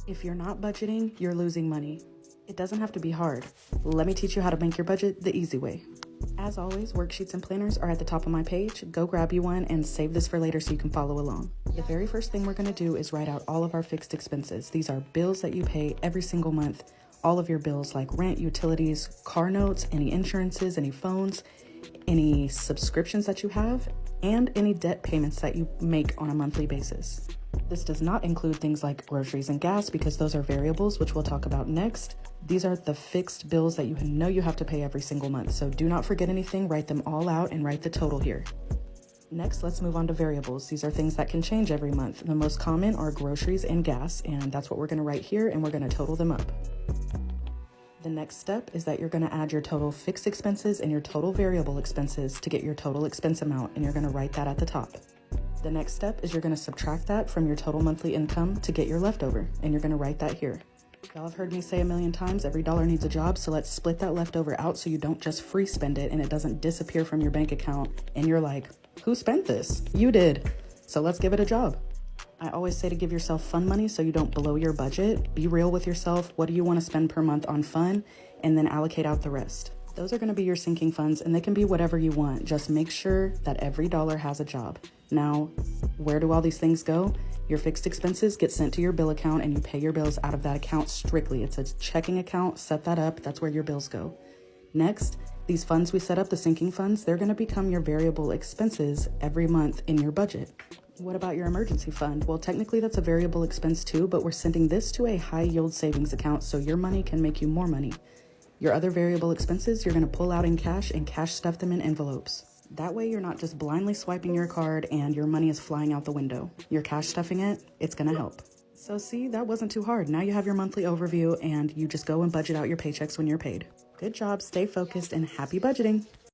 If you're not budgeting, you're losing money. It doesn't have to be hard. Let me teach you how to make your budget the easy way. As always, worksheets and planners are at the top of my page. Go grab you one and save this for later so you can follow along. The very first thing we're going to do is write out all of our fixed expenses. These are bills that you pay every single month. All of your bills like rent, utilities, car notes, any insurances, any phones, any subscriptions that you have, and any debt payments that you make on a monthly basis. This does not include things like groceries and gas because those are variables, which we'll talk about next. These are the fixed bills that you know you have to pay every single month. So do not forget anything, write them all out and write the total here. Next, let's move on to variables. These are things that can change every month. The most common are groceries and gas, and that's what we're going to write here, and we're going to total them up. The next step is that you're going to add your total fixed expenses and your total variable expenses to get your total expense amount, and you're going to write that at the top. The next step is you're going to subtract that from your total monthly income to get your leftover, and you're going to write that here. Y'all have heard me say a million times, every dollar needs a job, so let's split that leftover out so you don't just free spend it and it doesn't disappear from your bank account and you're like, who spent this? You did. So let's give it a job. I always say to give yourself fun money so you don't blow your budget. Be real with yourself. What do you want to spend per month on fun? And then allocate out the rest. Those are going to be your sinking funds and they can be whatever you want. Just make sure that every dollar has a job. Now, where do all these things go? Your fixed expenses get sent to your bill account and you pay your bills out of that account strictly. It's a checking account, set that up, that's where your bills go. Next, these funds we set up, the sinking funds, they're gonna become your variable expenses every month in your budget. What about your emergency fund? Well, technically that's a variable expense too, but we're sending this to a high yield savings account so your money can make you more money. Your other variable expenses, you're gonna pull out in cash and cash stuff them in envelopes. That way you're not just blindly swiping your card and your money is flying out the window. You're cash stuffing it, it's gonna help. So see, that wasn't too hard. Now you have your monthly overview and you just go and budget out your paychecks when you're paid. Good job, stay focused, and happy budgeting.